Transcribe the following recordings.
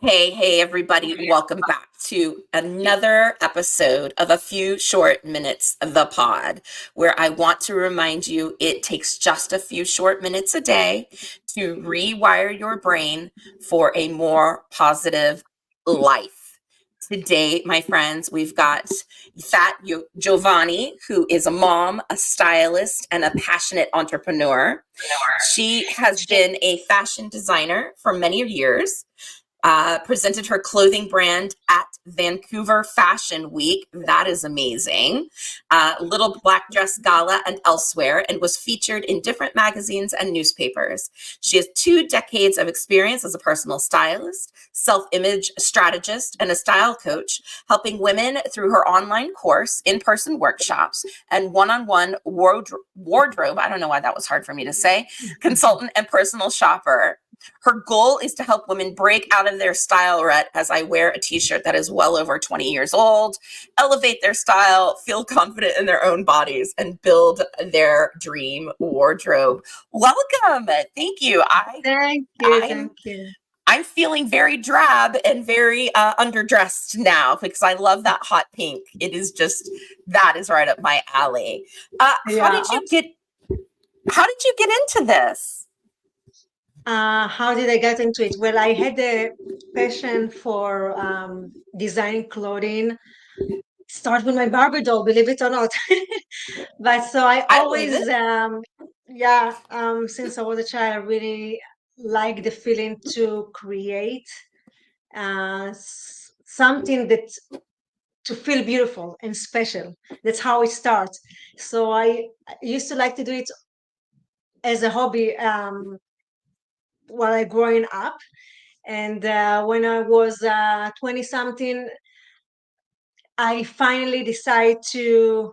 Hey, everybody. Welcome back to another episode of A Few Short Minutes, the pod, where I want to remind you it takes just a few short minutes a day to rewire your brain for a more positive life. Today, my friends, we've got Yifat Jovani, who is a mom, a stylist, and a passionate entrepreneur. She has been a fashion designer for many years, presented her clothing brand at Vancouver Fashion Week. That is amazing. Little Black Dress Gala and elsewhere, and was featured in different magazines and newspapers. She has 2 decades of experience as a personal stylist, self-image strategist, and a style coach, helping women through her online course, in-person workshops, and one-on-one wardrobe. I don't know why that was hard for me to say. Consultant and personal shopper. Her goal is to help women break out of their style rut as I wear a t-shirt that is well over 20 years old, elevate their style, feel confident in their own bodies, and build their dream wardrobe. Welcome. Thank you. Thank you, I'm thank you. I'm feeling very drab and very underdressed now because I love that hot pink. It is just that is right up my alley. Uh, how Yeah. did you get how did you get into this? How did I get into it? Well, I had a passion for designing clothing. Start with my Barbie doll, believe it or not. But so I I believe always, it. since I was a child, I really like the feeling to create something that to feel beautiful and special. That's how it starts. So I used to like to do it as a hobby while I growing up. And when I was 20 something, I finally decided to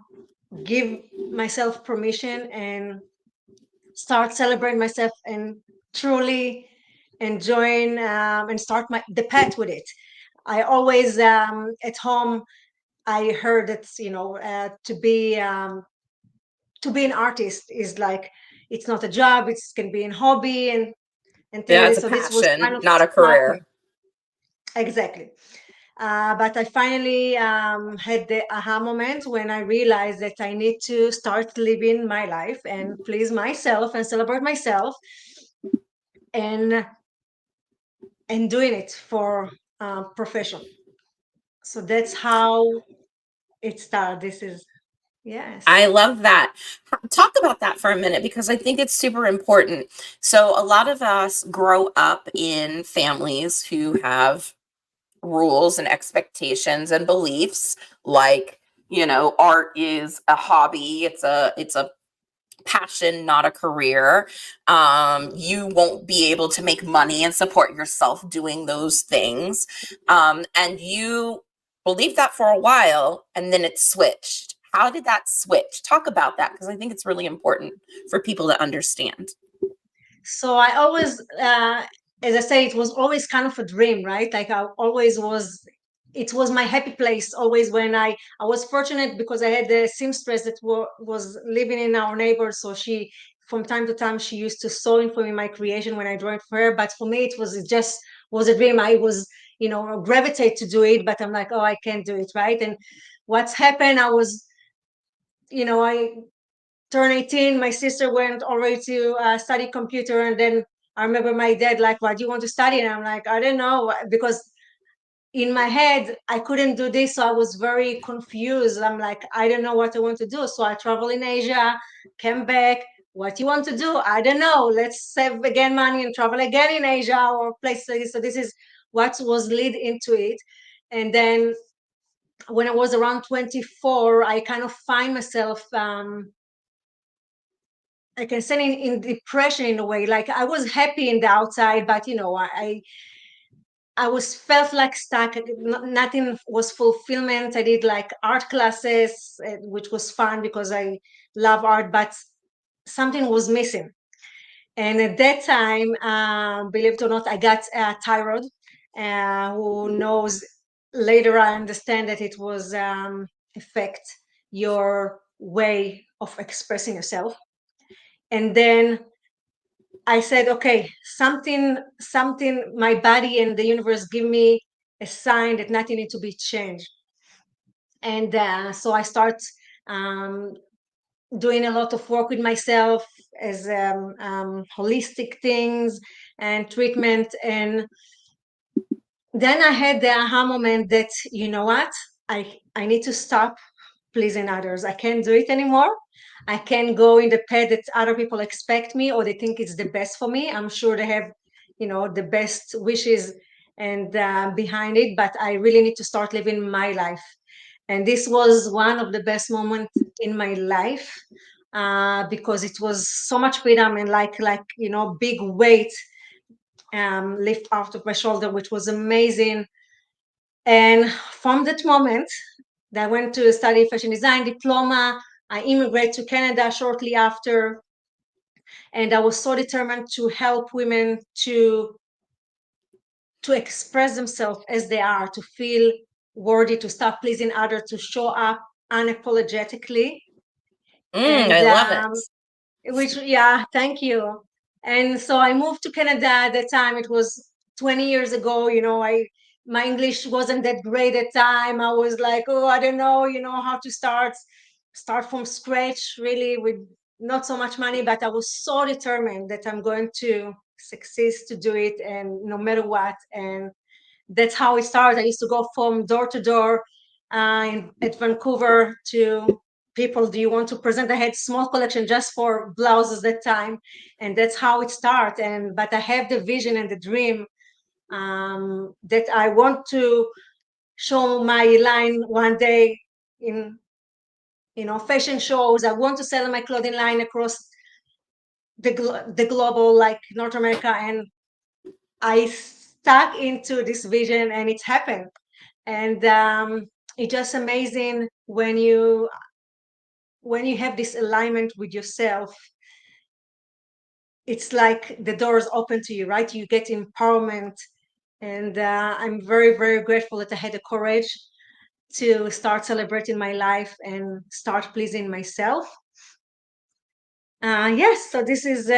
give myself permission and start celebrating myself and truly enjoying and start the path with it. I always at home I heard that to be an artist is like it's not a job, it can be a hobby and things Yeah, like it's this. a So this was kind passion, of not a struck me career. exactly. But I finally had the aha moment when I realized that I need to start living my life and please myself and celebrate myself and doing it for profession. So that's how it started. This is yes. I love that. Talk about that for a minute because I think it's super important. So, a lot of us grow up in families who have rules and expectations and beliefs like, art is a hobby, it's a passion, not a career. You won't be able to make money and support yourself doing those things. And you believed that for a while and then it switched. How did that switch? Talk about that because I think it's really important for people to understand. So I always, as I say, it was always kind of a dream, right? Like I always was. It was my happy place always when I was fortunate because I had the seamstress that was living in our neighbor. So she, from time to time, she used to sew in for me my creation when I draw it for her. But for me, it just was a dream. I was, gravitate to do it, but I'm like, oh, I can't do it, right? And what's happened? I turned 18, my sister went already to study computer. And then I remember my dad, like, what do you want to study? And I'm like, I don't know, because in my head, I couldn't do this. So I was very confused. I'm like, I don't know what I want to do. So I traveled in Asia, came back. What do you want to do? I don't know. Let's save again money and travel again in Asia or places like this. So this is what was lead into it. And then when I was around 24, I kind of find myself I can say in depression in a way. Like I was happy in the outside, but I was felt like stuck. Nothing was fulfillment. I did like art classes, which was fun because I love art, but something was missing. And at that time, believe it or not, I got thyroid. Who knows? Later, I understand that it was affect your way of expressing yourself. And then I said, okay, something, my body and the universe give me a sign that nothing needs to be changed. And so I start um, doing a lot of work with myself as holistic things and treatment. And then I had the aha moment that, you know what, I need to stop pleasing others. I can't do it anymore. I can't go in the path that other people expect me or they think it's the best for me. I'm sure they have, the best wishes and behind it, but I really need to start living my life. And this was one of the best moments in my life, because it was so much freedom and big weight lift out of my shoulder, which was amazing. And from that moment, I went to study fashion design diploma. I immigrated to Canada shortly after, and I was so determined to help women to express themselves as they are, to feel worthy, to stop pleasing others, to show up unapologetically. And I love it. which, yeah, thank you. And so I moved to Canada at that time. It was 20 years ago. My English wasn't that great at time. I was like, oh, I don't know, how to start from scratch, really, with not so much money, but I was so determined that I'm going to succeed to do it, and no matter what. And that's how it started. I used to go from door to door at Vancouver to people. Do you want to present? I had small collection just for blouses that time, and that's how it started. But I have the vision and the dream that I want to show my line one day in fashion shows. I want to sell my clothing line across the global, like North America, and I stuck into this vision, and it's happened. And it's just amazing when you have this alignment with yourself. It's like the doors open to you, right? You get empowerment. And I'm very, very grateful that I had the courage to start celebrating my life and start pleasing myself. Yes, so this is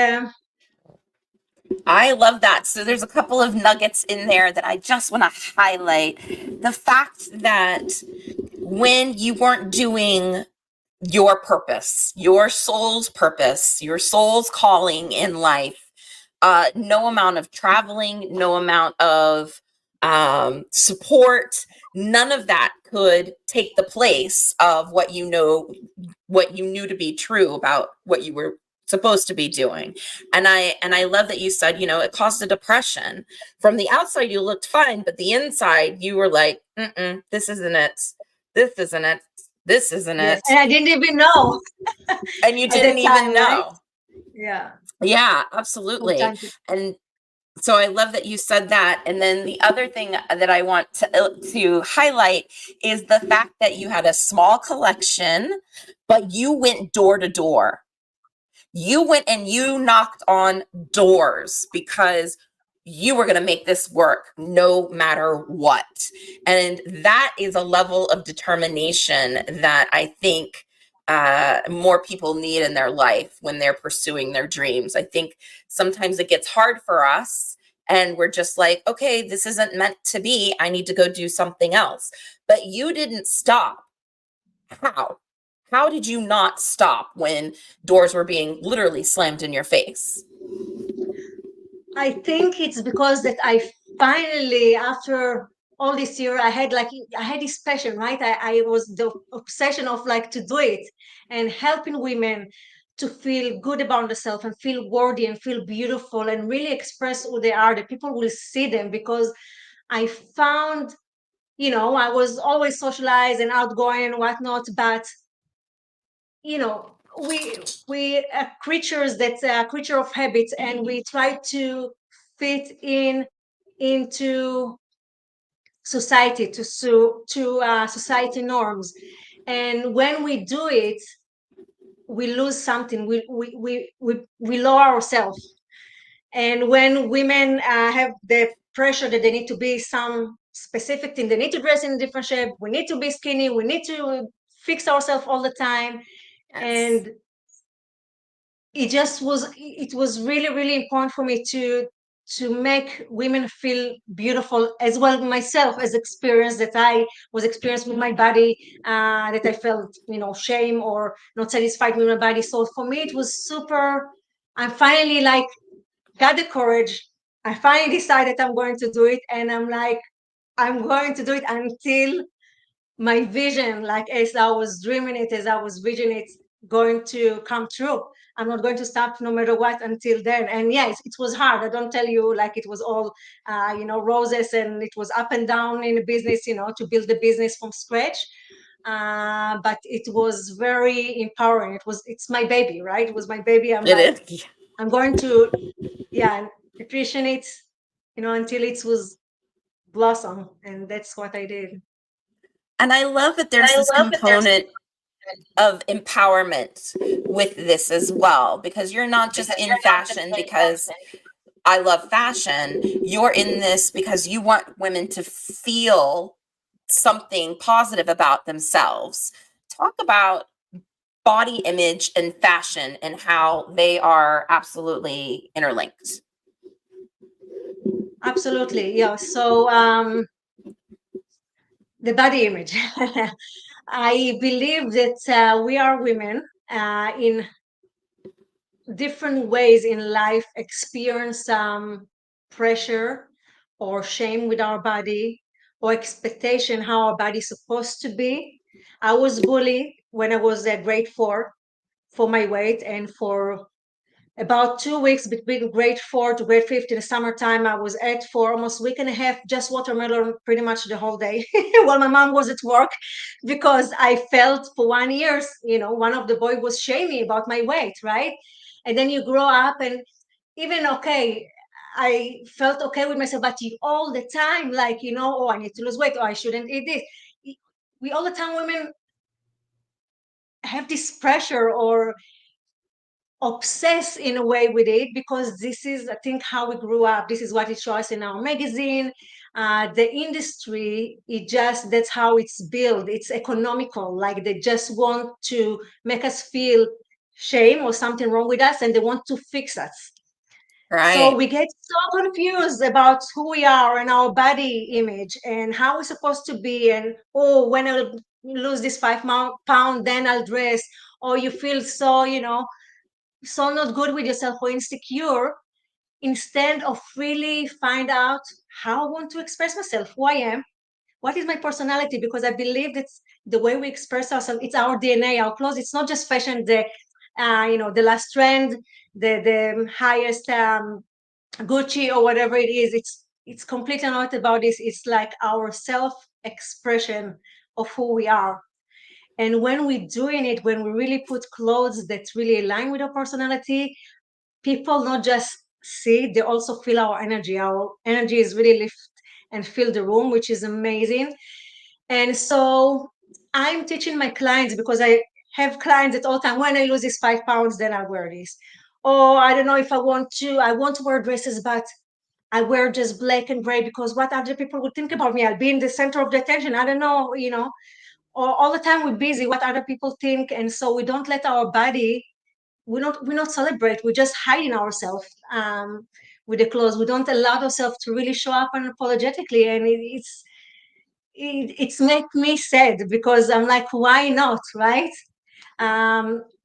I love that. So there's a couple of nuggets in there that I just want to highlight. The fact that when you weren't doing your purpose, your soul's calling in life, no amount of traveling, no amount of support, none of that could take the place of what you knew to be true about what you were supposed to be doing. And I love that you said, it caused a depression. From the outside you looked fine, but the inside you were like, this isn't it, this isn't it, this isn't yes, it. and I didn't even know And you at that didn't even time, right? know. Yeah, Yeah, from absolutely. time to And so I love that you said that. And then the other thing that I want to highlight is the fact that you had a small collection, but you went door to door. You went and you knocked on doors because you were going to make this work no matter what. And that is a level of determination that I think more people need in their life when they're pursuing their dreams. I think sometimes it gets hard for us and we're just like, okay, this isn't meant to be. I need to go do something else. But you didn't stop. How? How did you not stop when doors were being literally slammed in your face? I think it's because that I finally, after all this year, I had this passion, right? I was the obsession of like to do it and helping women to feel good about themselves and feel worthy and feel beautiful and really express who they are, that people will see them. Because I found, I was always socialized and outgoing and whatnot, but we are creatures that's a creature of habits, and we try to fit into society, to society norms. And when we do it, we lose something. We lower ourselves. And when women have the pressure that they need to be some specific thing, they need to dress in a different shape, we need to be skinny, we need to fix ourselves all the time. Yes. And it was really really important for me to make women feel beautiful as well, myself, as experience that I was experienced with my body, that I felt, shame or not satisfied with my body. So for me it was super. I finally like got the courage. I finally decided I'm going to do it, and I'm like, I'm going to do it until my vision, like as I was dreaming it, as I was visioning it, going to come true. I'm not going to stop no matter what until then. And yes, it was hard. I don't tell you like it was all, roses, and it was up and down in the business, to build the business from scratch. But it was very empowering. It's my baby, right? It was my baby. I'm It like, is. I'm going to, yeah, nutrition it, until it was blossom. And that's what I did. And I love that there's this component of empowerment with this as well, because you're not just in fashion because I love fashion. You're in this because you want women to feel something positive about themselves. Talk about body image and fashion and how they are absolutely interlinked. Absolutely. Yeah. So the body image. I believe that we are women in different ways in life experience pressure or shame with our body, or expectation how our body is supposed to be. I was bullied when I was at grade 4 for my weight, and for about 2 weeks between grade 4 to grade 5 in the summertime, I was at for almost a week and a half just watermelon pretty much the whole day while my mom was at work, because I felt for 1 year, one of the boys was shaming about my weight, right? And then you grow up, and even okay, I felt okay with myself, but you all the time, like, oh, I need to lose weight, or I shouldn't eat this. We all the time, women have this pressure or obsess in a way with it, because this is, I think, how we grew up. This is what it shows in our magazine. The industry, that's how it's built. It's economical. Like they just want to make us feel shame or something wrong with us, and they want to fix us. So Right. we get so confused about who we are and our body image and how we're supposed to be. And, oh, when I'll lose this 5 pound, then I'll dress. Or you feel so, so not good with yourself or insecure, instead of really find out how I want to express myself, who I am, what is my personality. Because I believe that the way we express ourselves, it's our DNA, our clothes. It's not just fashion, the last trend, the highest Gucci or whatever it is. It's completely not about this. It's like our self expression of who we are. And when we're doing it, when we really put clothes that really align with our personality, people not just see, they also feel our energy. Our energy is really lift and fill the room, which is amazing. And so I'm teaching my clients, because I have clients at all time, when I lose these 5 pounds, then I wear this. Or I don't know if I want to wear dresses, but I wear just black and gray, because what other people would think about me? I'll be in the center of the attention. I don't know, or all the time we're busy, what other people think. And so we don't let our body, we not celebrate, we're just hiding ourselves with the clothes. We don't allow ourselves to really show up unapologetically, and it's make me sad, because I'm like, why not, right?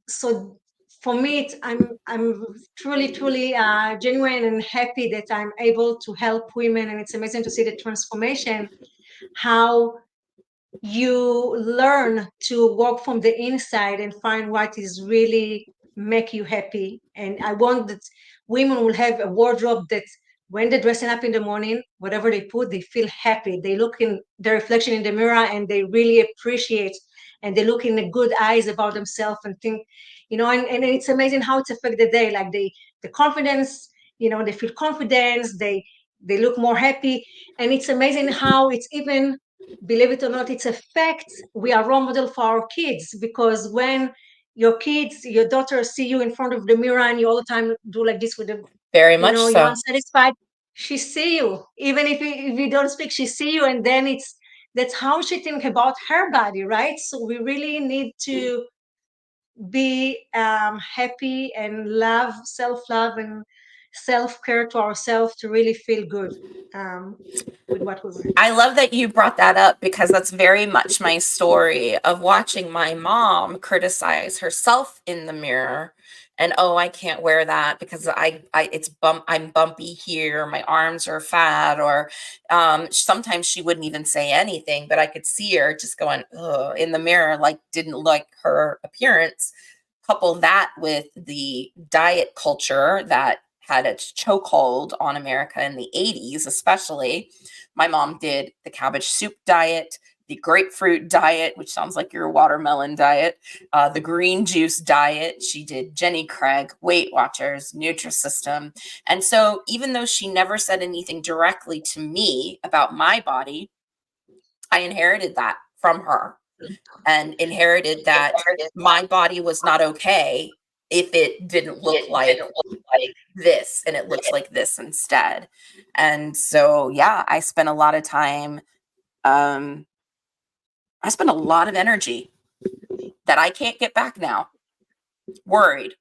So for me, I'm truly truly genuine and happy that I'm able to help women, and it's amazing to see the transformation, how you learn to work from the inside and find what is really make you happy. And I want that women will have a wardrobe that when they're dressing up in the morning, whatever they put, they feel happy. They look in the reflection in the mirror and they really appreciate, and they look in the good eyes about themselves and think, and it's amazing how it's affect the day. Like the confidence, they feel confidence, they look more happy. And it's amazing how it's even, believe it or not, it's a fact. We are role model for our kids, because when your kids, your daughters see you in front of the mirror and you all the time do like this with the, Very much you're so. unsatisfied, she see you. Even if you don't speak, she see you. And then that's how she think about her body, right? So we really need to be happy and love, self-love and self-care to ourselves to really feel good um, with what we wear. I love that you brought that up because that's very much my story of watching my mom criticize herself in the mirror and oh, I can't wear that because I'm bumpy here, my arms are fat, or sometimes she wouldn't even say anything, but I could see her just going ugh, in the mirror, like didn't like her appearance. Couple that with the diet culture that had its chokehold on America in the 80s, especially. My mom did the cabbage soup diet, the grapefruit diet, which sounds like your watermelon diet, the green juice diet. She did Jenny Craig, Weight Watchers, Nutrisystem. And so, even though she never said anything directly to me about my body, I inherited that from her and inherited that my body was not okay if it didn't look like this and it looks like this instead. And so, yeah, um, I spent a lot of energy that I can't get back now, worried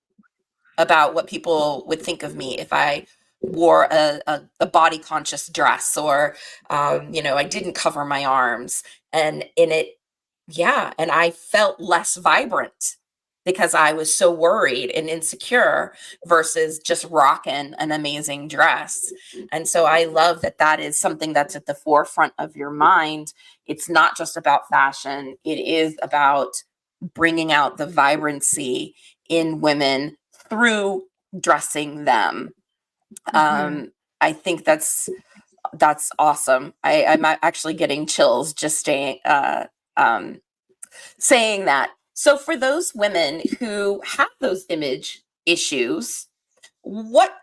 about what people would think of me if I wore a body conscious dress or, I didn't cover my arms. And in it, yeah, and I felt less vibrant because I was so worried and insecure versus just rocking an amazing dress. And so I love that that is something that's at the forefront of your mind. It's not just about fashion, it is about bringing out the vibrancy in women through dressing them. Mhm. I think that's awesome. I'm actually getting chills just um, saying that. So for those women who have those image issues, what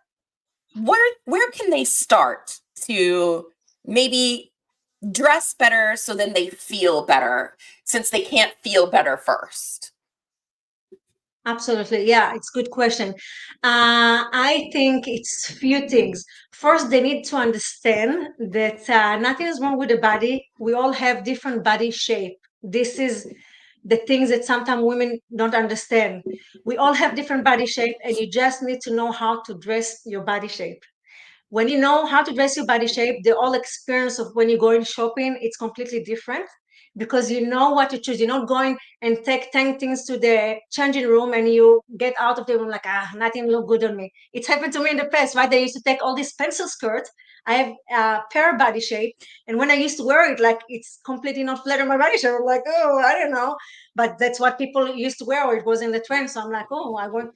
where can they start to maybe dress better so then they feel better since they can't feel better first? Absolutely. Yeah, it's a good question. I think it's few things. First, they need to understand that nothing is wrong with the body. We all have different body shape. This is the things that sometimes women don't understand. We all have different body shape, and you just need to know how to dress your body shape. When you know how to dress your body shape, the whole experience of when you're going shopping, it's completely different because you know what to choose. You're not going and take 10 things to the changing room and you get out of the room like, nothing look good on me. It's happened to me in the past, right? They used to take all these pencil skirts. I have a pear body shape. And when I used to wear it, like it's completely not flat on my body shape. I'm like, oh, I don't know. But that's what people used to wear, or it was in the trend. So I'm like, oh, I want.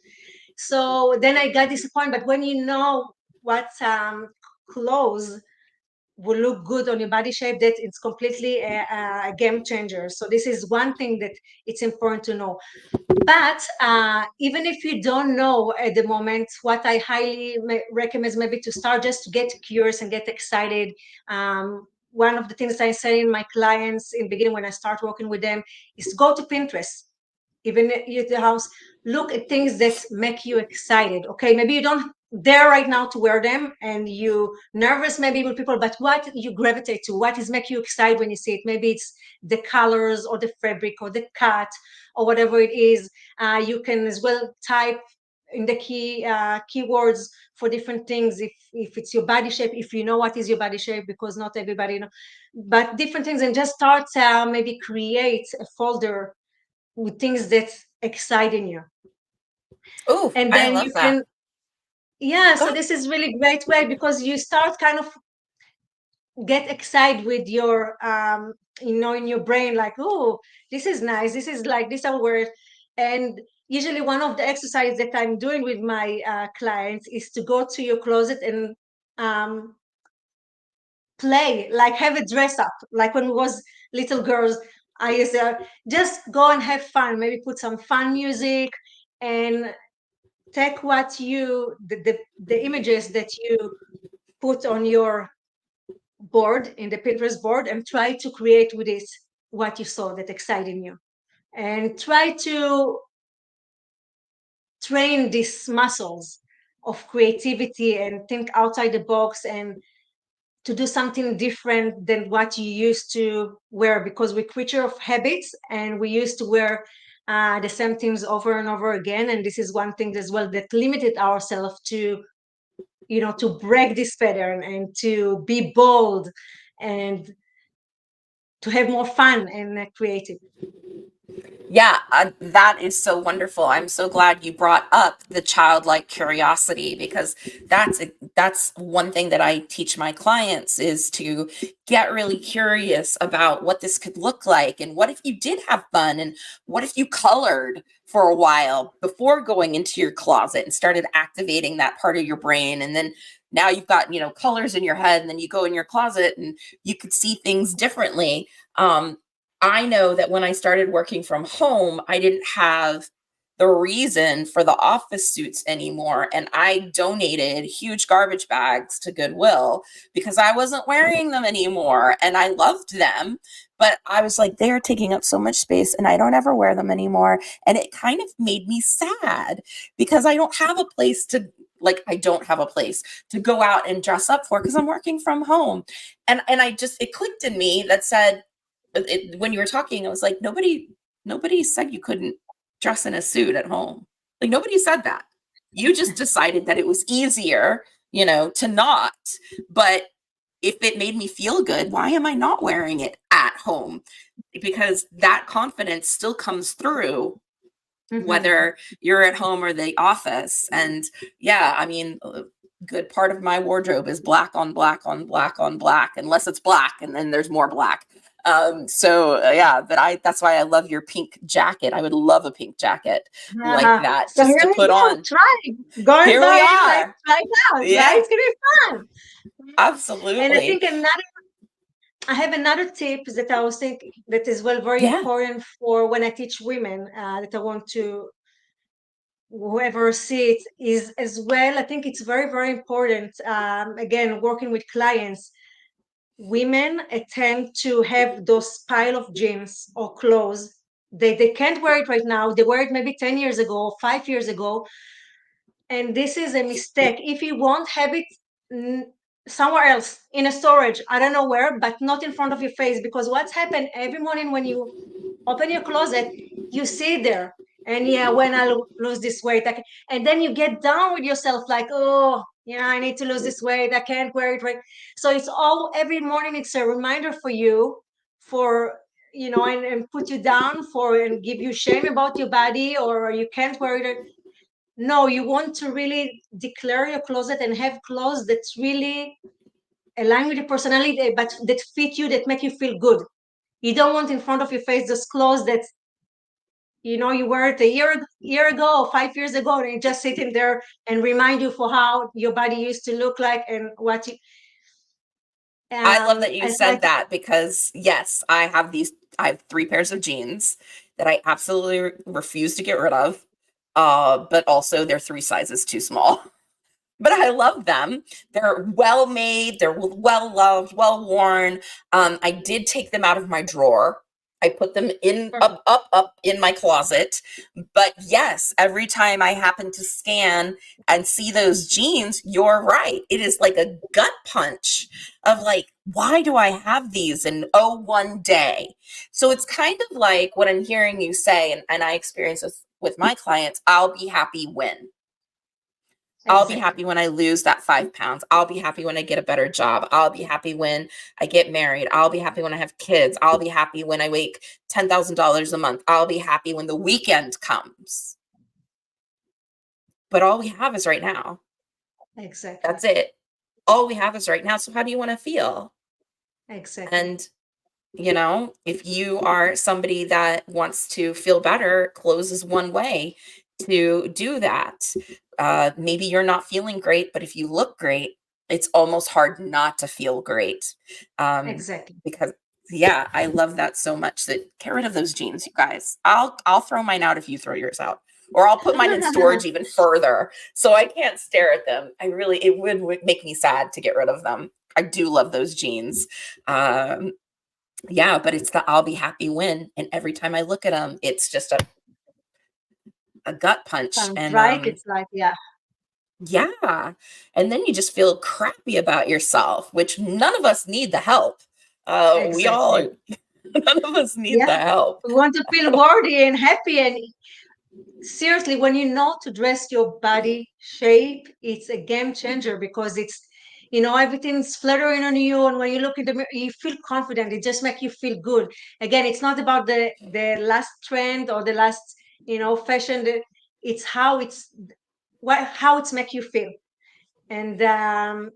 So then I got disappointed. But when you know what clothes will look good on your body shape, that it's completely a game changer. So this is one thing that it's important to know. But even if you don't know at the moment, what I highly recommend is maybe to start just to get curious and get excited. One of the things I say in my clients in the beginning when I start working with them is to go to Pinterest, even at the house, look at things that make you excited. Okay, maybe you don't dare right now to wear them and you nervous maybe with people, but what you gravitate to, what is make you excited when you see it? Maybe it's the colors or the fabric or the cut or whatever it is. You can as well type in the keywords for different things, if it's your body shape, if you know what is your body shape, because not everybody know, but different things, and just start maybe create a folder with things that exciting you, Oh, and I then love you that. can, yeah, Go so ahead. this is really great way because you start kind of get excited with your in your brain, like, oh, this is nice, this is like this I'll wear it. And usually one of the exercises that I'm doing with my clients is to go to your closet and um, play, like have a dress up like when we was little girls. I used to just go and have fun, maybe put some fun music and take what the images that you put on your board in the Pinterest board and try to create with it what you saw that exciting you, and try to train these muscles of creativity and think outside the box and to do something different than what you used to wear, because we're creature of habits and we used to wear the same things over and over again. And this is one thing as well that limited ourselves to, to break this pattern and to be bold and to have more fun and creative. Yeah, that is so wonderful. I'm so glad you brought up the childlike curiosity, because that's one thing that I teach my clients, is to get really curious about what this could look like, and what if you did have fun, and what if you colored for a while before going into your closet and started activating that part of your brain, and then now you've got, colors in your head, and then you go in your closet and you could see things differently. I know that when I started working from home, I didn't have the reason for the office suits anymore. And I donated huge garbage bags to Goodwill because I wasn't wearing them anymore. And I loved them. But I was like, they are taking up so much space and I don't ever wear them anymore. And it kind of made me sad because I don't have a place to, I don't have a place to go out and dress up for because I'm working from home. And it clicked in me that said, when you were talking, I was like, nobody said you couldn't dress in a suit at home. Like, nobody said that. You just decided that it was easier, to not. But if it made me feel good, why am I not wearing it at home? Because that confidence still comes through Mm-hmm. whether you're at home or the office. And yeah, I mean, a good part of my wardrobe is black on black on black on black, unless it's black and then there's more black. Yeah, but that's why I love your pink jacket. I would love a pink jacket like Uh-huh. that So just here to we put go. on. Try. Go and Here we buy it. Like are. try it out, right? Yeah, It's gonna be fun. And I absolutely. think I have another tip that I was thinking that is well very Yeah. important for when I teach women that I want to whoever sees is as well. I think it's very very important. Again, working with clients, women tend to have those pile of jeans or clothes. They can't wear it right now. They wear it maybe 10 years ago, 5 years ago, and this is a mistake. If you won't have it mm, somewhere else in a storage, I don't know where, but not in front of your face, because what's happened every morning when you open your closet, you see there, and yeah, when I lose this weight, and then you get down with yourself like, oh, yeah, I need to lose this weight, I can't wear it right. So it's all every morning, it's a reminder for you, for and put you down for and give you shame about your body, or you can't wear it. No, you want to really declare your closet and have clothes that's really align with your personality, but that fit you, that make you feel good. You don't want in front of your face those clothes that you wear it a year ago or 5 years ago, and it just sitting there and remind you for how your body used to look like and what you I love that you it's like said that, because yes, I have 3 pairs of jeans that I absolutely refuse to get rid of. But also they're 3 sizes too small. But I love them. They're well made, they're well loved, well worn. I did take them out of my drawer. I put them in perfect. up in my closet. But yes, every time I happen to scan and see those jeans, you're right. It is like a gut punch of like, why do I have these in one day? So it's kind of like what I'm hearing you say, and I experience this with my clients. I'll be happy when. I'll be Exactly. happy when I lose that 5 pounds. I'll be happy when I get a better job. I'll be happy when I get married. I'll be happy when I have kids. I'll be happy when I make $10,000 a month. I'll be happy when the weekend comes. But all we have is right now. Exactly. That's it. All we have is right now. So how do you want to feel? Exactly. And if you are somebody that wants to feel better, clothes is one way to do that. Maybe you're not feeling great, but if you look great, it's almost hard not to feel great. Um, Exactly. because yeah, I love that so much. That get rid of those jeans, you guys. I'll throw mine out if you throw yours out. Or I'll put mine in storage even further so I can't stare at them. It would make me sad to get rid of them. I do love those jeans. Um, yeah, but it's the I'll be happy win, and every time I look at them, it's just a gut punch, Sounds and, right. It's like, yeah, yeah, and then you just feel crappy about yourself, which none of us need the help. We exactly. all None of us need the Yeah, help. we want to feel worthy and happy. And seriously, when you know to dress your body shape, it's a game changer because it's, everything's fluttering on you, and when you look in the mirror, you feel confident. It just makes you feel good. Again, it's not about the last trend or the last, fashion. It's how it's make you feel. And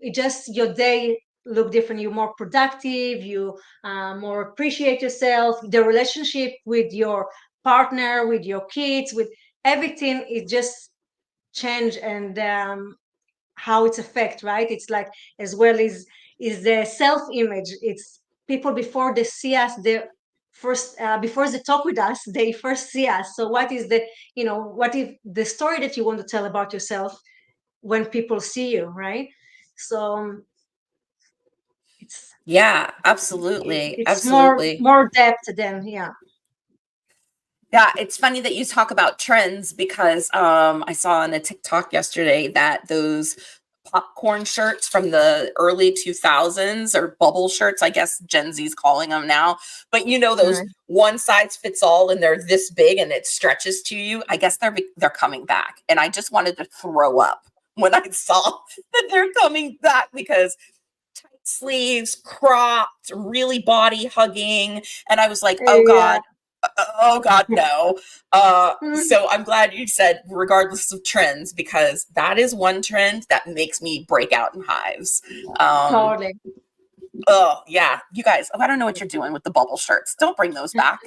it just, your day look different. You're more productive, you more appreciate yourself, the relationship with your partner, with your kids, with everything, it just change. And how it's affect, right? It's like, as well as is the self-image. It's people, before they see us, they first, before they talk with us, they first see us. So what is the, what is the story that you want to tell about yourself when people see you, right? So it's Yeah, absolutely. it's Absolutely. more depth than, yeah. Yeah, it's funny that you talk about trends because I saw on a TikTok yesterday that those popcorn shirts from the early 2000s, or bubble shirts, I guess Gen Z's calling them now. But those Right. one size fits all and they're this big and it stretches to you. I guess they're coming back. And I just wanted to throw up when I saw that they're coming back, because tight sleeves, cropped, really body hugging. And I was like, Yeah. oh God, no. Mm, So I'm glad you said regardless of trends, because that is one trend that makes me break out in hives. Um, totally. oh yeah, you guys, I don't know what you're doing with the bubble shirts. Don't bring those back.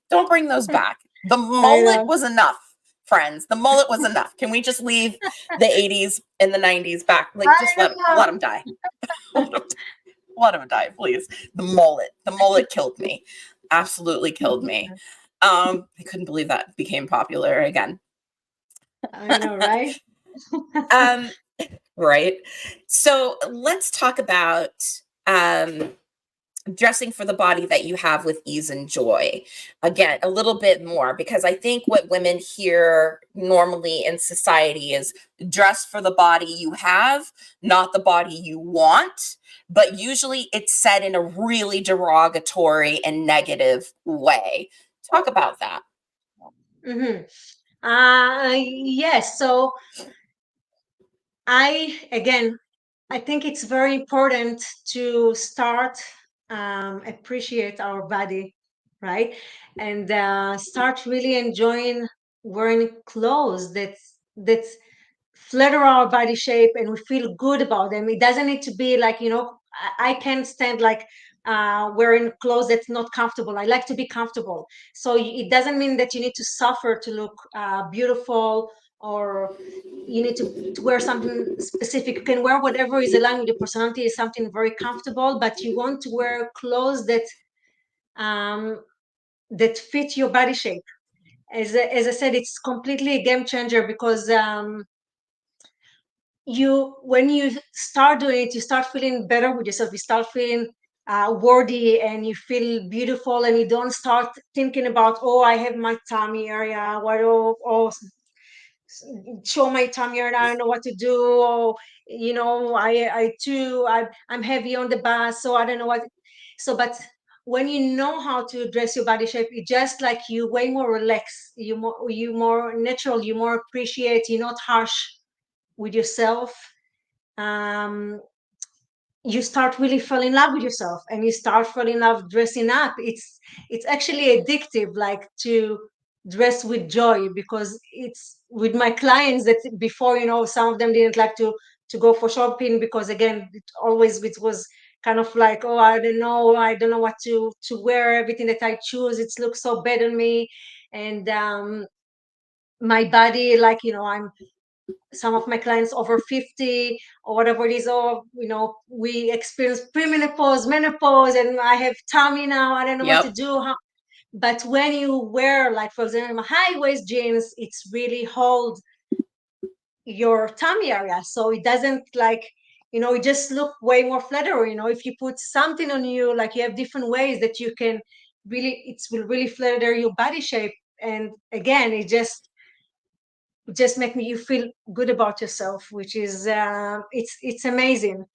Don't bring those back. The I mullet know. was enough, friends. The mullet was enough. Can we just leave the 80s and the 90s back? Like, I just let them die. Let him die, please. The mullet killed me. Absolutely killed me. I couldn't believe that became popular again. I know, right? um, right. So let's talk about um, dressing for the body that you have with ease and joy. Again, a little bit more, because I think what women hear normally in society is dress for the body you have, not the body you want. But usually it's said in a really derogatory and negative way. Talk about that. Hmm. Yes. So again, I think it's very important to start appreciate our body, right? And start really enjoying wearing clothes that's flatter our body shape and we feel good about them. It doesn't need to be like, I can't stand like wearing clothes that's not comfortable. I like to be comfortable. So it doesn't mean that you need to suffer to look beautiful, or you need to wear something specific. You can wear whatever is aligned with your personality, is something very comfortable, but you want to wear clothes um, that fit your body shape. As I said, it's completely a game changer because you when you start doing it, you start feeling better with yourself. You start feeling worthy, and you feel beautiful, and you don't start thinking about, oh, I have my tummy area, what, oh, show my tummy and I don't know what to do. Or, I'm heavy on the bus, so I don't know what. So, but when you know how to dress your body shape, it just like you way more relaxed, you more natural, you more appreciate, you're not harsh with yourself. Um, you start really fall in love with yourself, and you start falling in love dressing up. It's actually addictive, like to dress with joy, because it's with my clients that before, some of them didn't like to go for shopping, because again, it was kind of like, oh, I don't know what to wear. Everything that I choose, it looks so bad on me. And my body, like, I'm some of my clients over 50 or whatever it is, or we experience premenopause, menopause, and I have tummy now, I don't know what to Yep. do. But when you wear, like, for example, high waist jeans, it's really hold your tummy area, so it doesn't, like, it just look way more flattering. If you put something on you, like, you have different ways that you can really, it will really flatter your body shape. And again, it just make me you feel good about yourself, which is it's amazing.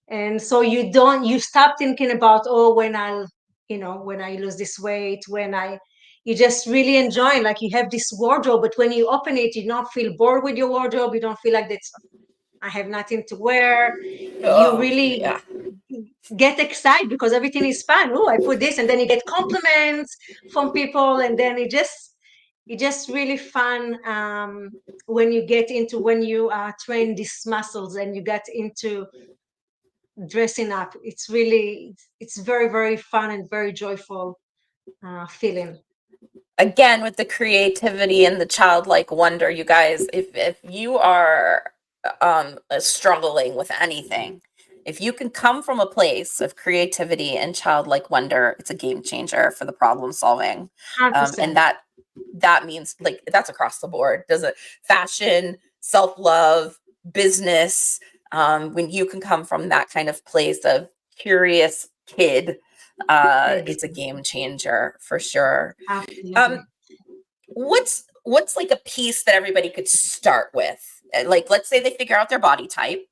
And so you stop thinking about, oh, when I'll when I lose this weight, when I you just really enjoy, like you have this wardrobe, but when you open it, you don't feel bored with your wardrobe. You don't feel like that's I have nothing to wear. You Oh, really yeah. get excited because everything is fun. Oh, I put this, and then you get compliments from people, and then it just really fun when you get into when you train these muscles and you get into dressing up. It's very, very fun and very joyful feeling. Again, with the creativity and the childlike wonder, you guys, if you are struggling with anything, if you can come from a place of creativity and childlike wonder, it's a game changer for the problem solving. And 100%. that means, like, that's across the board. Does it fashion, self-love, business? When you can come from that kind of place of curious kid, it's a Exactly. game changer for sure. Um, Absolutely. what's like a piece that everybody could start with? Like, let's say they figure out their body type,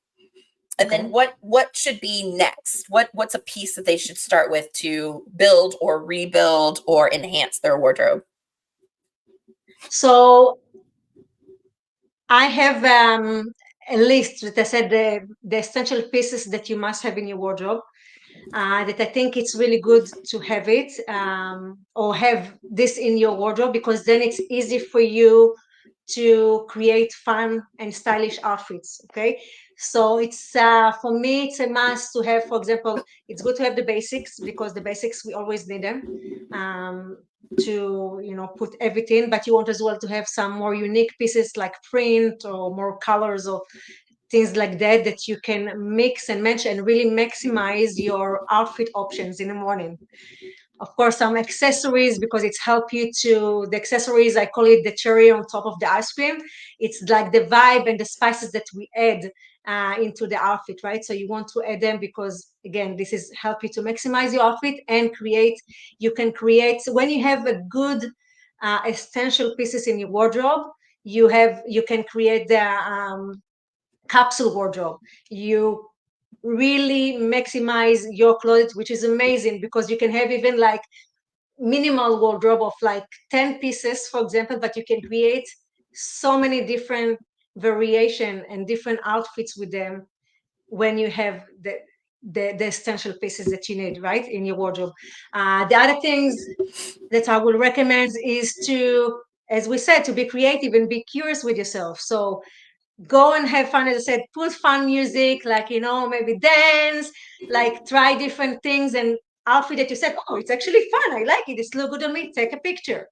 and then Okay. what should be next? What's a piece that they should start with to build or rebuild or enhance their wardrobe? So I have a list that I said the essential pieces that you must have in your wardrobe. That I think it's really good to have it or have this in your wardrobe because then it's easy for you to create fun and stylish outfits. Okay, so it's for me it's a must to have. For example, it's good to have the basics because the basics we always need them um, to put everything. But you want as well to have some more unique pieces like print or more colors or things like that that you can mix and match and really maximize your outfit options in the morning. Of course, some accessories because it's help you to the accessories. I call it the cherry on top of the ice cream. It's like the vibe and the spices that we add into the outfit, right? So you want to add them because again, this is help you to maximize your outfit and create. You can create when you have a good essential pieces in your wardrobe. You can create the capsule wardrobe. You really maximize your clothes, which is amazing because you can have even like minimal wardrobe of like 10 pieces, for example, but you can create so many different variation and different outfits with them when you have the essential pieces that you need, right, in your wardrobe. The other things that I will recommend is to, as we said, to be creative and be curious with yourself. So go and have fun. As I said, put fun music, like maybe dance, like try different things and outfit that you said, oh, it's actually fun, I like it, it's look good on me, take a picture,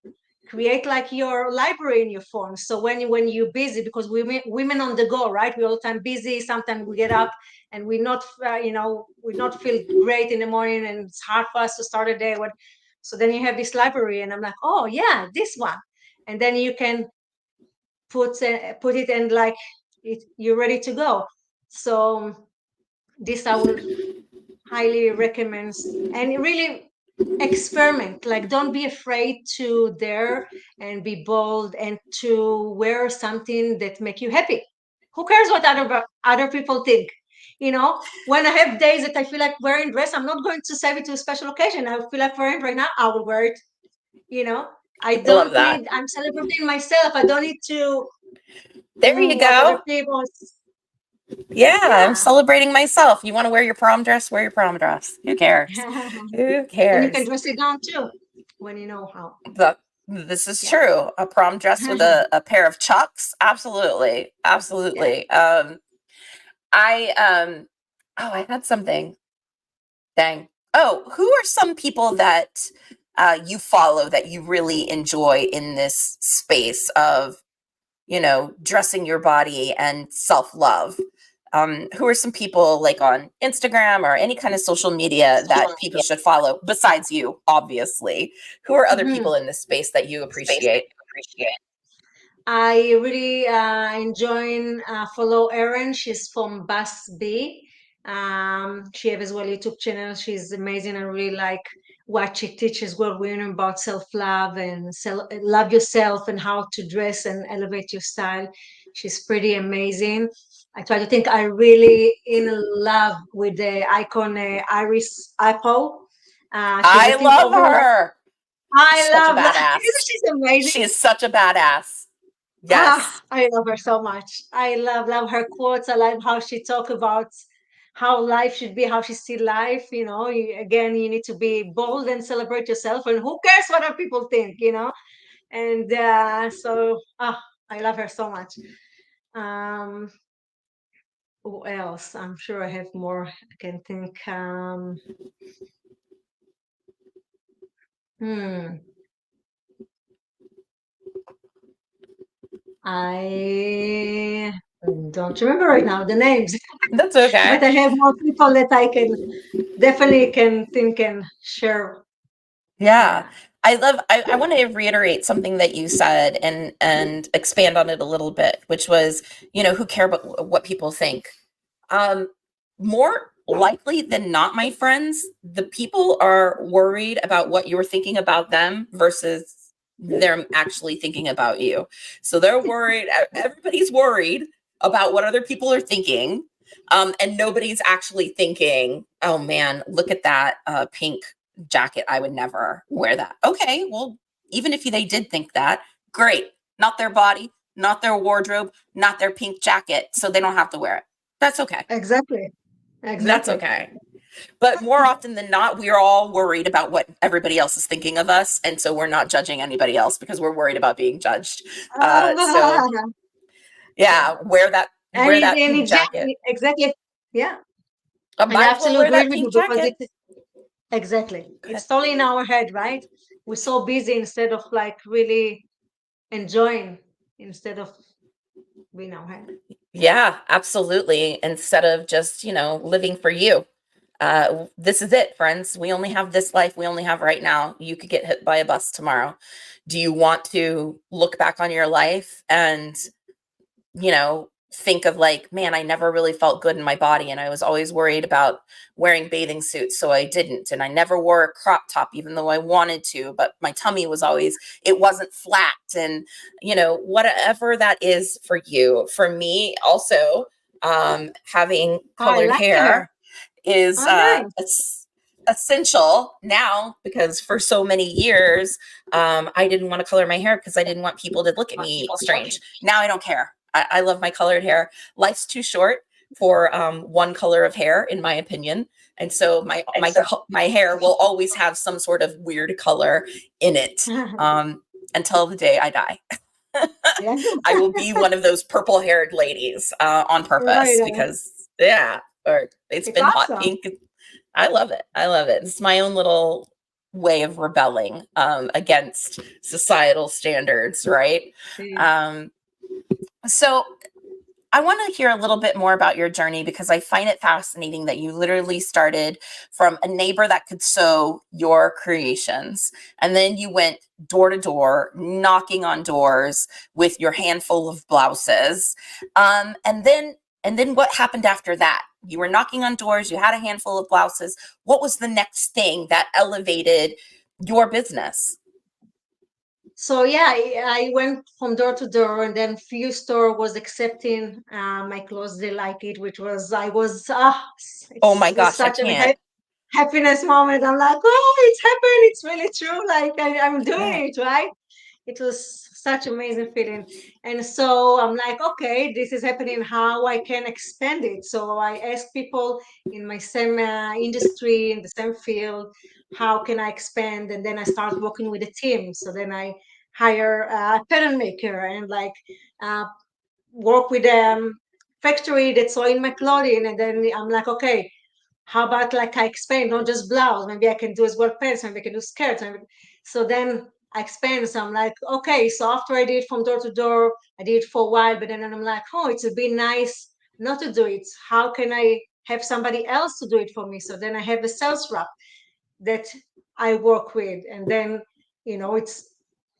create like your library in your phone. So when you're busy, because women on the go, right, we all the time busy, sometimes we get up and we not feel great in the morning and it's hard for us to start a day. So then you have this library and I'm like, oh yeah, this one. And then you can put it and like you're ready to go. So this I will highly recommend and really experiment. Like don't be afraid to dare and be bold and to wear something that make you happy. Who cares what other people think? When I have days that I feel like wearing dress, I'm not going to save it to a special occasion. I feel like wearing it right now, I will wear it. You know, I I love don't that. need. I'm celebrating myself. I don't need to There you what other go. people. Yeah, I'm Yeah. celebrating myself. You want to wear your prom dress? Wear your prom dress. Who cares? Who And you can cares? dress it down too when you know how. The, this is Yeah. true. A prom dress with a pair of chucks? Absolutely. Yeah. Absolutely. I oh, I had something. Dang. Oh, who are some people that you follow that you really enjoy in this space of, dressing your body and self-love? Who are some people like on Instagram or any kind of social media that people should follow besides you, obviously? Who are other Mhm. people in this space that you appreciate? I really enjoy follow Erin. She's from Bus B. She has as well YouTube channel. She's amazing. I really like what she teaches what women about self-love and love yourself and how to dress and elevate your style. She's pretty amazing. I try to think I really in love with the icon Iris Apple. She's a I team love over. her. I Such a love that. badass. She's amazing. She is such a badass. Ah, Yes. I love her so much. I love her quotes. I love how she talk about how life should be, how she see life. Again, you need to be bold and celebrate yourself, and who cares what other people think. And I love her so much. Um, who else? I'm sure I have more. I can think. Hmm. I don't remember right now the names, That's but okay. I have more people that I can definitely can think and share. Yeah. Yeah. I want to reiterate something that you said and expand on it a little bit, which was, who care about what people think. Um, More likely than not, my friends, the people are worried about what you're thinking about them versus them actually thinking about you. So they're worried, everybody's worried about what other people are thinking. And nobody's actually thinking, oh man, look at that pink jacket. I would never wear that. Okay, well, even if they did think that, great. Not their body, not their wardrobe, not their pink jacket. So they don't have to wear it. That's okay. Exactly. That's Exactly. okay. But more often than not, we are all worried about what everybody else is thinking of us. And so we're not judging anybody else because we're worried about being judged. So Yeah. yeah, And wear that pink jacket. exactly. Yeah. I I might as well absolutely wear agree that with you pink because jacket. exactly. Good. It's totally in our head, right? We're so busy instead of like really enjoying instead of being our head. Yeah, absolutely. Instead of just, living for you. This is it, friends. We only have this life. We only have right now. You could get hit by a bus tomorrow. Do you want to look back on your life and think of like, man, I never really felt good in my body. And I was always worried about wearing bathing suits. So I didn't. And I never wore a crop top, even though I wanted to. But my tummy was always, it wasn't flat. And, whatever that is for you. For me, also, having Oh, I colored like the hair. hair is Oh, nice. essential now because for so many years I didn't want to color my hair because I didn't want people to look at me strange. Now I don't care. I love my colored hair. Life's too short for one color of hair, in my opinion, and so my hair will always have some sort of weird color in it until the day I die. Yeah. I will be one of those purple haired ladies on Right. purpose because, yeah, or it's It's been hot awesome. pink. I love it. I love it. It's my own little way of rebelling against societal standards, right? Yeah. Um, so I want to hear a little bit more about your journey because I find it fascinating that you literally started from a neighbor that could sew your creations. And then you went door to door, knocking on doors with your handful of blouses. And then what happened after that? You were knocking on doors, you had a handful of blouses. What was the next thing that elevated your business? So yeah, I went from door to door, and then few store was accepting my clothes. They like it, which was I was it Oh my was gosh, I such a can't. happiness moment. I'm like, oh, it's happened. It's really true. Like I'm Yeah. doing it right. It was such amazing feeling. And so I'm like, okay, this is happening. How I can expand it? So I asked people in my same industry, in the same field, how can I expand? And then I start working with a team. So then I hire a pattern maker and like uh, work with a factory that's sewing my clothing. And then I'm like, okay, how about like I expand, not just blouse? Maybe I can do as well pants, maybe I can do skirts. So then I expand. So I'm like, okay. So after I did from door to door, I did it for a while, but then I'm like, oh, it's a bit nice not to do it. How can I have somebody else to do it for me? So then I have a sales rep that I work with, and then it's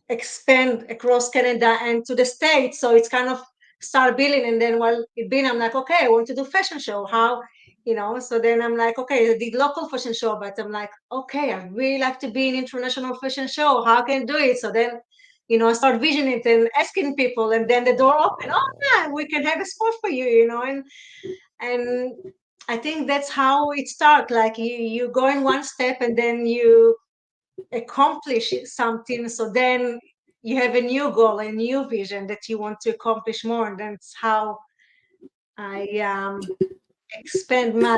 expand across Canada and to the States. So it's kind of start building. And then while it been, I'm like, okay, I want to do fashion show. How. So then I'm like, okay, I did local fashion show, but I'm like, okay, I really like to be in international fashion show. How can I do it? So then, I start visioning it and asking people, and then the door open. Oh, yeah, we can have a spot for you, and I think that's how it starts. Like you go in one step and then you accomplish something. So then you have a new goal, a new vision that you want to accomplish more. And that's how I expand my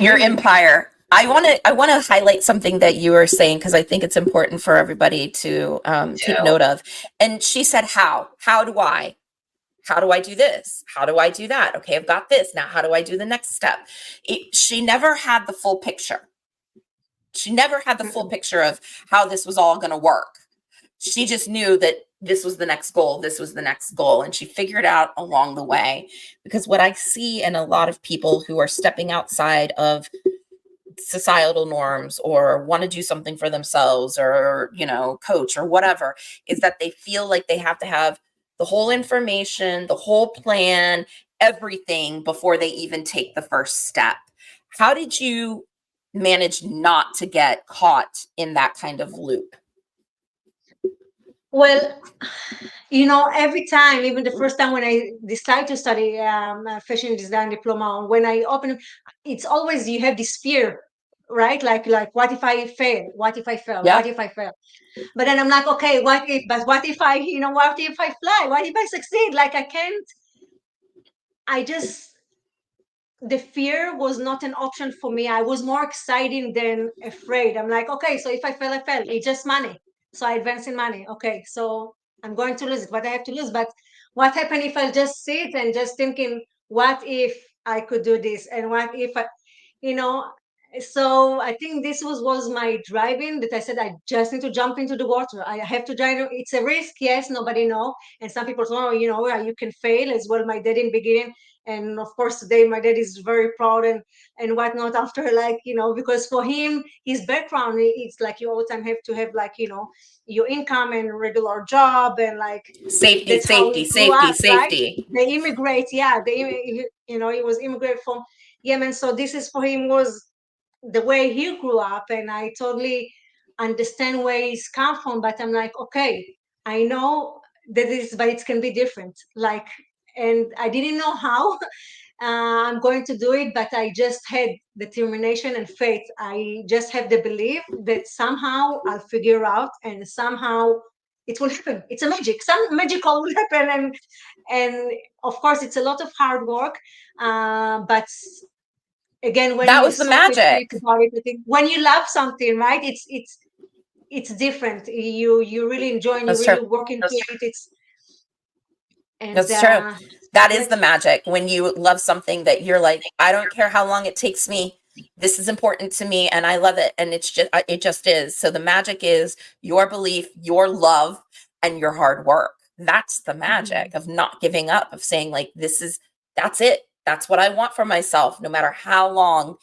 Your dreaming. empire. I want to highlight something that you were saying because I think it's important for everybody to take note of. And she said, "How? How do I? How do I do this? How do I do that? Okay, I've got this. Now, how do I do the next step?" She never had the full picture. She never had the full Mm-mm. picture of how this was all going to work. She just knew that this was the next goal, this was the next goal, and she figured out along the way. Because what I see in a lot of people who are stepping outside of societal norms or want to do something for themselves or, coach or whatever, is that they feel like they have to have the whole information, the whole plan, everything before they even take the first step. How did you manage not to get caught in that kind of loop? Well, every time, even the first time when I decided to study fashion design diploma, when I open, it's always you have this fear, right? Like, what if I fail? What if I fail? Yeah. What if I fail? But then I'm like, okay, what if? But what if what if I fly? What if I succeed? Like I can't. I just the fear was not an option for me. I was more excited than afraid. I'm like, okay, so if I fail, I fail. It's just money. So I advance in money. Okay, so I'm going to lose it, but I have to lose. But what happened if I just sit and just thinking, what if I could do this? And what if I, you know, so I think this was my driving that I said I just need to jump into the water. I have to join. It's a risk, yes, nobody know. And some people say, oh, you can fail as well. My dad in beginning, and of course today my dad is very proud and whatnot after because for him his background it's like you all the time have to have your income and regular job and like Safety, that's how he safety, grew safety, up, right? safety. They immigrate, yeah, he was immigrant from Yemen, so this is for him was the way he grew up, and I totally understand where he's come from. But I'm like, okay, I know that this, but it can be different. Like, and I didn't know how I'm going to do it, but I just had determination and faith. I just have the belief that somehow I'll figure out, and somehow it will happen. It's a magic. Some magical will happen, and of course it's a lot of hard work, but again, when That you're was the so passionate magic. about it, I think when you love something, right, it's different. You really enjoy and you That's true. really work into it. It's and That's true. That is the that's magic when you love something that you're like, I don't care how long it takes me. This is important to me and I love it. And it just is. So the magic is your belief, your love, and your hard work. That's the magic Mhm. of not giving up, of saying, like, that's it. That's what I want for myself, no matter how long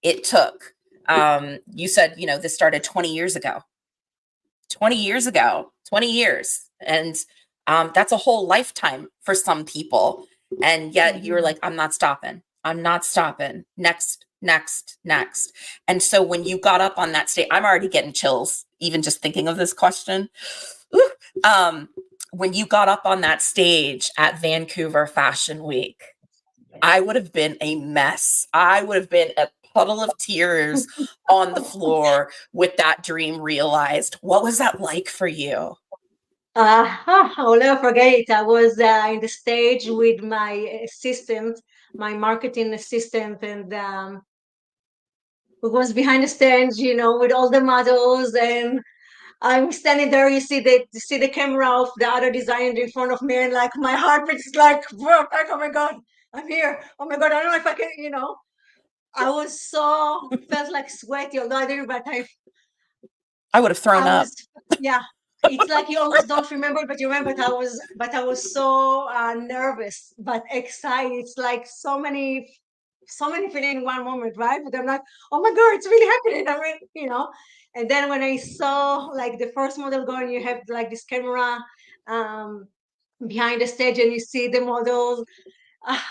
it took. You said, this started 20 years ago. 20 years ago, 20 years. And that's a whole lifetime for some people. And yet you're Mhm. like, I'm not stopping. I'm not stopping. Next, next, next. And so when you got up on that stage, I'm already getting chills, even just thinking of this question. Ooh. Um, when you got up on that stage at Vancouver Fashion Week, I would have been a mess. I would have been a puddle of tears on the floor with that dream realized. What was that like for you? I'll never forget it. I was in the stage with my assistant, my marketing assistant, and who was behind the stage, with all the models. And I'm standing there. You see the camera of the other designer in front of me, and like my heart beats like, whoa, like, oh my god, I'm here. Oh my god, I don't know if I can. I was so felt like sweaty, although I didn't, but I would have thrown I was, up. yeah. It's like you almost don't remember, but you remember. But I was so nervous, but excited. It's like so many feelings in one moment, right? But I'm like, oh my god, it's really happening. I mean, And then when I saw like the first model going, you have like this camera um, behind the stage, and you see the models.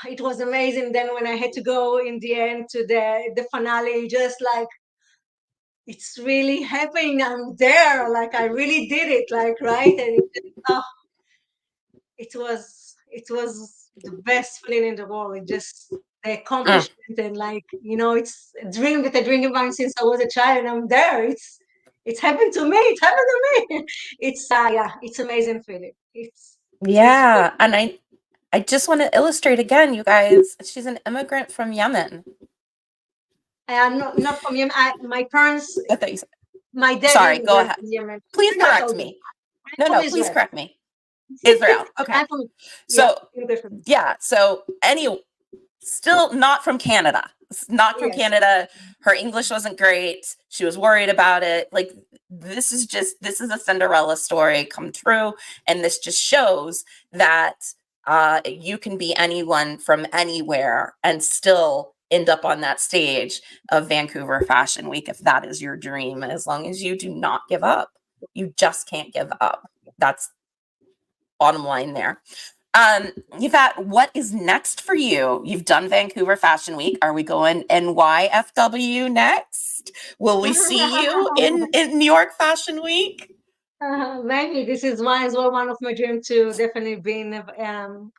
It was amazing. Then when I had to go in the end to the finale, just like it's really happening. I'm there. Like I really did it. Like right, and oh, it was the best feeling in the world. It just the Mm. accomplishment, and like, it's a dream that I dream about since I was a child, and I'm there. It's happened to me. It happened to me. It's yeah, it's amazing feeling. It's Yeah, and I just want to illustrate again, you guys. She's an immigrant from Yemen. not from Yemen. My parents, I thought you said, my dad sorry, go immigrated ahead. from Yemen. I Please think I correct told you. me. I'm No, from no, please Israel. correct me. Israel. Okay. I'm from, yeah, So, immigrated from, yeah. So, anyway, still not from Canada. Not from yes. Canada. Her English wasn't great. She was worried about it. Like, this is a Cinderella story come true. And this just shows that you can be anyone from anywhere and still end up on that stage of Vancouver Fashion Week if that is your dream, as long as you do not give up. You just can't give up. That's bottom line there. Yifat, what is next for you? You've done Vancouver Fashion Week. Are we going NYFW next? Will we see you in New York Fashion Week? Maybe this is one as well, one of my dreams to definitely be in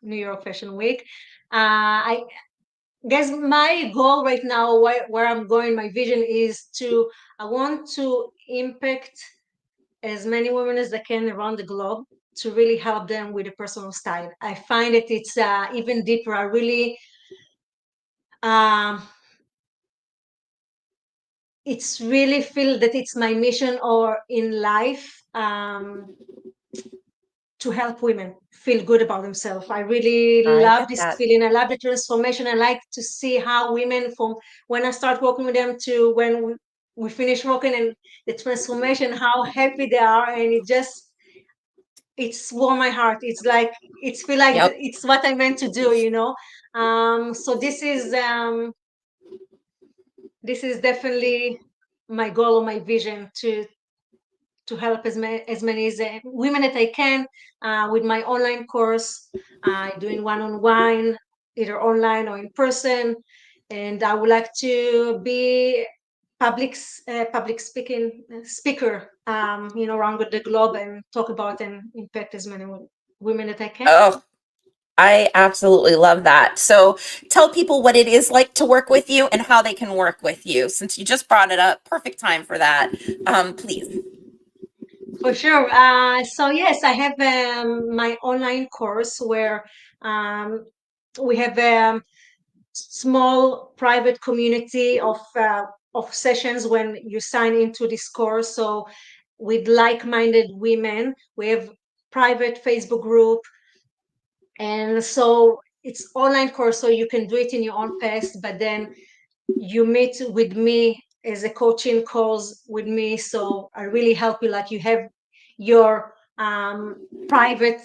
New York Fashion Week. I guess my goal right now, where I'm going, my vision is I want to impact as many women as I can around the globe to really help them with a personal style. I find that it's even deeper. I really, um, it's really feel that it's my mission or in life. To help women feel good about themselves. I really I love get this that. feeling. I love the transformation. I like to see how women, from when I start working with them to when we finish working, and the transformation, how happy they are. And it's warm my heart. It's like, it's feel like Yep. it's what I meant to do. So this is definitely my goal or my vision to help as many women that I can with my online course, doing one-on-one, either online or in person. And I would like to be public speaking speaker, around the globe, and talk about and impact as many women that I can. Oh, I absolutely love that. So tell people what it is like to work with you and how they can work with you. Since you just brought it up, perfect time for that. Please. For sure. So yes, I have my online course where we have small private community of sessions when you sign into this course. So with like-minded women, we have private Facebook group, and so it's online course, so you can do it in your own pace. But then you meet with me as a coaching calls with me, so I really help you. Like, you have your private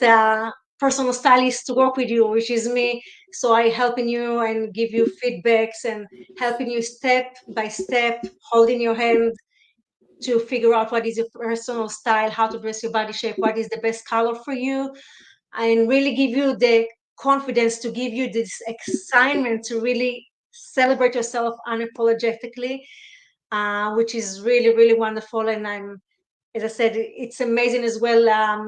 personal stylist to work with you, which is me. So I helping you and give you feedbacks and helping you step by step, holding your hand to figure out what is your personal style, how to dress your body shape, what is the best color for you, and really give you the confidence, to give you this excitement to really celebrate yourself unapologetically, which is really, really wonderful. And as I said, it's amazing as well,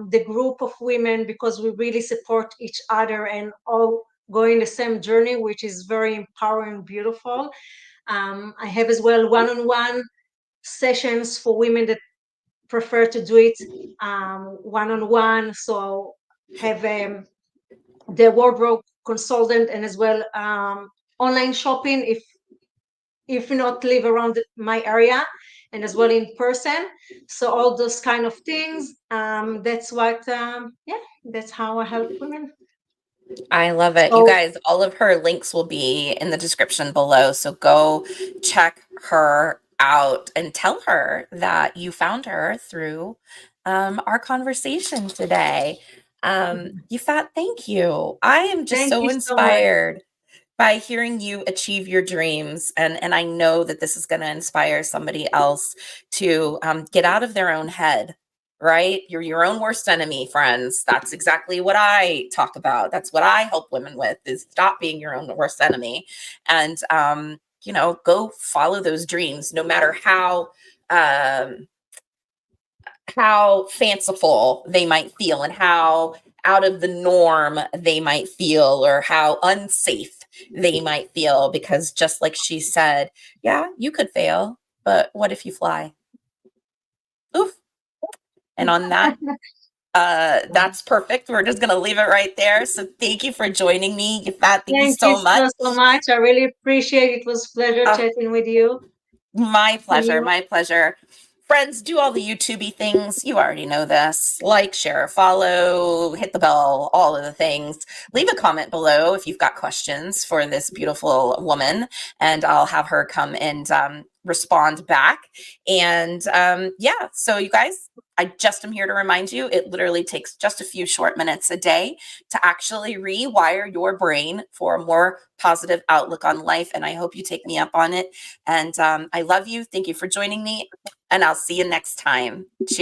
the group of women, because we really support each other and all going the same journey, which is very empowering and beautiful. I have as well one-on-one sessions for women that prefer to do it one-on-one. So have the wardrobe consultant, and as well online shopping if you not live around my area, and as well in person. So all those kind of things. That's what yeah, that's how I help women. I love it. You So guys, all of her links will be in the description below. So go check her out and tell her that you found her through our conversation today. Yifat, thank you. I am just thank so you so much. inspired by hearing you achieve your dreams, and I know that this is going to inspire somebody else to get out of their own head. Right, you're your own worst enemy, friends. That's exactly what I talk about. That's what I help women with, is stop being your own worst enemy, and go follow those dreams, no matter um, how fanciful they might feel and how out of the norm they might feel, or how unsafe they might feel, because just like she said, yeah, you could fail, but what if you fly? Oof. And on that, that's perfect. We're just going to leave it right there. So thank you for joining me. Yifat, thank you Thank you so much. so much. I really appreciate it. It was a pleasure Uh, chatting with you. My And pleasure. you. My pleasure. Friends, do all the YouTubey things. You already know this. Like, share, follow, hit the bell, all of the things. Leave a comment below if you've got questions for this beautiful woman, and I'll have her come and respond back. And yeah, so you guys, I just am here to remind you, it literally takes just a few short minutes a day to actually rewire your brain for a more positive outlook on life. And I hope you take me up on it. And I love you. Thank you for joining me. And I'll see you next time. Cheers.